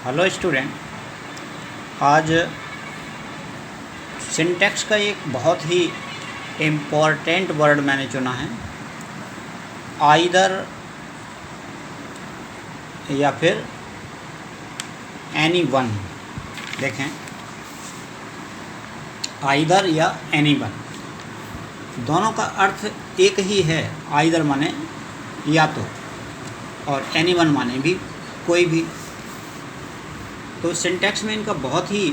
Hello student, आज syntax का एक बहुत ही इम्पॉर्टेंट वर्ड मैंने चुना है। आइदर या फिर एनी वन। देखें, आइदर या एनी वन दोनों का अर्थ एक ही है। आइदर माने या तो, और एनी वन माने भी कोई भी। तो सिंटैक्स में इनका बहुत ही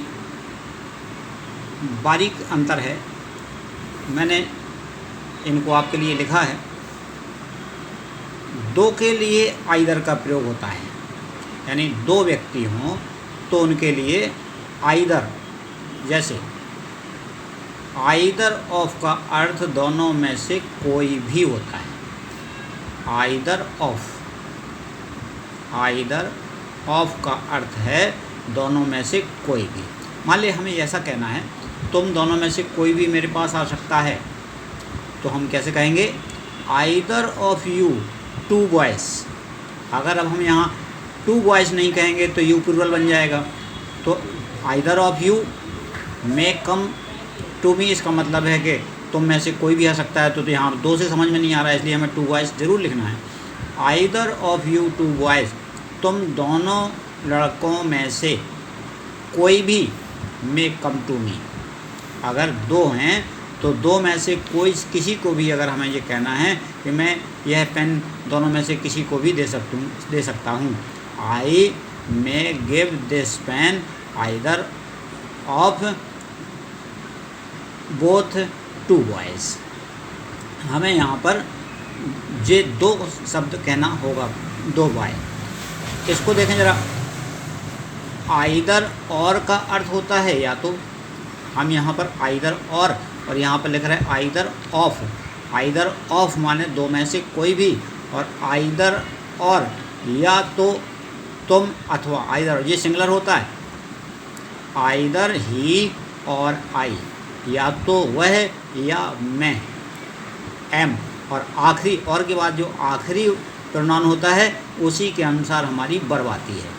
बारीक अंतर है। मैंने इनको आपके लिए लिखा है। दो के लिए आइदर का प्रयोग होता है, यानी दो व्यक्ति हों तो उनके लिए आइदर, जैसे आइदर ऑफ का अर्थ दोनों में से कोई भी होता है। आइदर ऑफ का अर्थ है दोनों में से कोई भी। मान लीजिए हमें ऐसा कहना है, तुम दोनों में से कोई भी मेरे पास आ सकता है, तो हम कैसे कहेंगे? Either of you two boys. अगर अब हम यहाँ टू बॉयज़ नहीं कहेंगे तो यू प्लूरल बन जाएगा। तो either of you may come to me, इसका मतलब है कि तुम में से कोई भी आ सकता है। तो यहाँ दो से समझ में नहीं आ रहा है, इसलिए हमें टू बॉयज़ ज़रूर लिखना है। Either of you two boys, तुम दोनों लड़कों में से कोई भी मे कम टू मी। अगर दो हैं तो दो में से कोई किसी को भी अगर हमें ये कहना है कि मैं यह पेन दोनों में से किसी को भी दे सकता हूँ। I may give this pen either of both to boys. हमें यहाँ पर ये दो शब्द कहना होगा, दो बॉय। इसको देखें ज़रा, आइदर और का अर्थ होता है या तो। हम यहाँ पर आइदर और यहाँ पर लिख रहे हैं आइदर ऑफ। आइदर ऑफ माने दो में से कोई भी, और आइदर और या तो तुम अथवा। आइदर ये सिंगुलर होता है। आइदर ही और आई, या तो वह या मैं, एम। और आखिरी और के बाद जो आखिरी प्रोनाउन होता है उसी के अनुसार हमारी वर्ब आती है।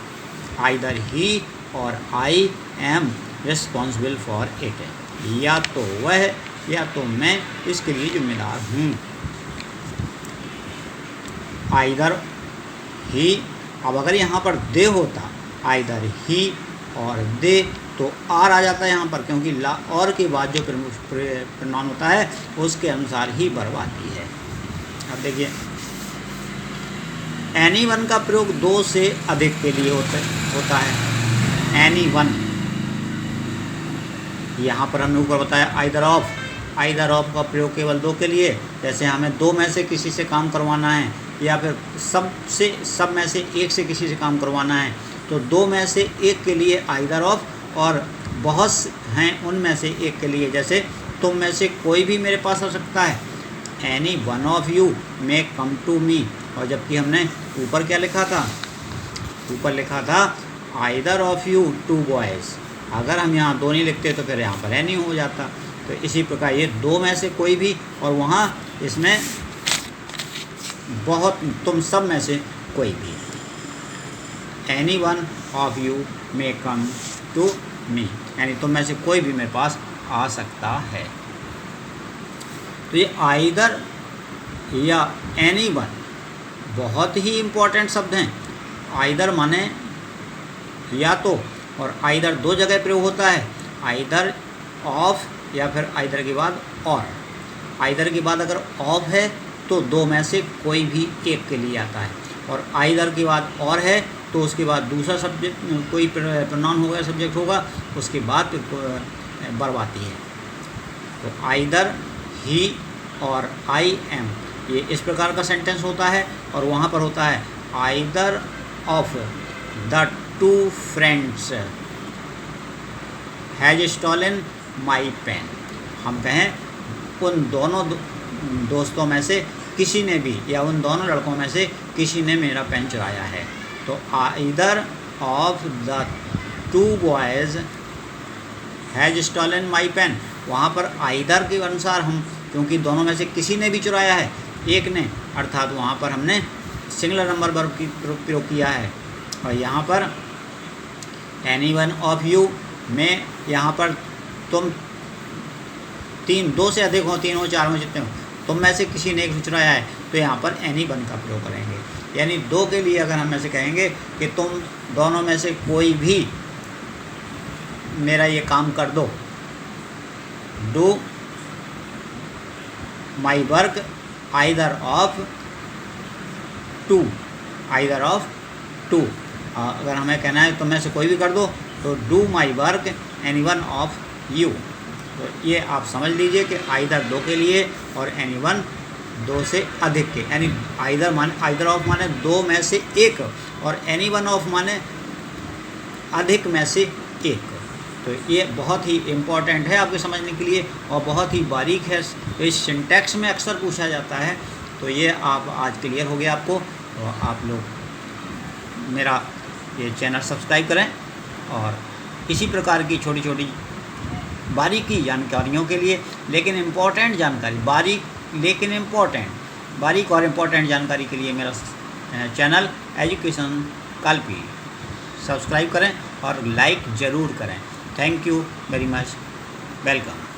आइदर ही और I am responsible for it. या तो वह या तो मैं इसके लिए जिम्मेदार हूँ। आइदर ही, अब अगर यहाँ पर दे होता, आइदर ही और दे, तो आर आ जाता है यहाँ पर, क्योंकि ला और के बाद जो प्रोनाउन होता है उसके अनुसार ही वर्ब आती है। अब देखिए, एनी वन का प्रयोग दो से अधिक के लिए होता है। एनी वन, यहाँ पर हमने ऊपर बताया आइदर ऑफ। आइदर ऑफ का प्रयोग केवल दो के लिए, जैसे हमें दो में से किसी से काम करवाना है, या फिर सब में से एक से किसी से काम करवाना है, तो दो में से एक के लिए आइदर ऑफ, और बहुत हैं उनमें से एक के लिए, जैसे तुम में से कोई भी मेरे पास आ सकता है। Any one of you may come to me. और जबकि हमने ऊपर क्या लिखा था? ऊपर लिखा था either of you two boys. अगर हम यहाँ दो नहीं लिखते तो फिर यहाँ पर एनी हो जाता। तो इसी प्रकार ये दो में से कोई भी, और वहाँ इसमें बहुत, तुम सब में से कोई भी। Any one of you may come to me, यानी तुम में से कोई भी मेरे पास आ सकता है। तो ये आइदर या एनी वन बहुत ही इम्पोर्टेंट शब्द हैं। आइदर माने या तो, और आइदर दो जगह प्रयोग होता है। आइदर ऑफ या फिर आइदर के बाद और। आइदर के बाद अगर ऑफ है तो दो में से कोई भी एक के लिए आता है, और आइदर के बाद और है तो उसके बाद दूसरा सब्जेक्ट, कोई प्रोनाउन होगा, सब्जेक्ट होगा, उसके बाद वर्ब आती है। तो आइदर ही और आई एम, ये इस प्रकार का सेंटेंस होता है। और वहाँ पर होता है either of the two friends has stolen my pen. हम कहें उन दोनों दोस्तों में से किसी ने भी, या उन दोनों लड़कों में से किसी ने मेरा पेन चुराया है। तो either of the two boys has stolen my pen, वहाँ पर आइदर के अनुसार हम, क्योंकि दोनों में से किसी ने भी चुराया है, एक ने, अर्थात वहाँ पर हमने सिंगुलर नंबर वर्ब की प्रयोग किया है। और यहाँ पर एनी वन ऑफ यू में यहाँ पर तुम दो से अधिक हो, 3 हो, 4 हो, जितने हो, तुम में से किसी ने एक चुराया है, तो यहाँ पर एनी वन का प्रयोग करेंगे। यानी 2 के लिए अगर हम ऐसे कहेंगे कि तुम दोनों में से कोई भी मेरा ये काम कर दो, do my work either of two, either of two. अगर हमें कहना है तुम में से कोई भी कर दो, तो do my work any one of you. तो ये आप समझ लीजिए कि आइदर 2 के लिए और एनी वन 2 से अधिक के, यानी आइदर ऑफ माने 2 में से एक, और एनी वन ऑफ माने अधिक में से एक। तो ये बहुत ही इम्पॉर्टेंट है आपके समझने के लिए और बहुत ही बारीक है। तो इस सिंटैक्स में अक्सर पूछा जाता है। तो ये आप आज क्लियर हो गया आपको। तो आप लोग मेरा ये चैनल सब्सक्राइब करें और इसी प्रकार की छोटी छोटी बारीकी जानकारियों के लिए, लेकिन इम्पॉर्टेंट जानकारी, बारीक लेकिन इम्पॉर्टेंट, बारीक और इम्पॉर्टेंट जानकारी के लिए मेरा चैनल एजुकेशन कल्पी सब्सक्राइब करें और लाइक ज़रूर करें। Thank you very much, welcome.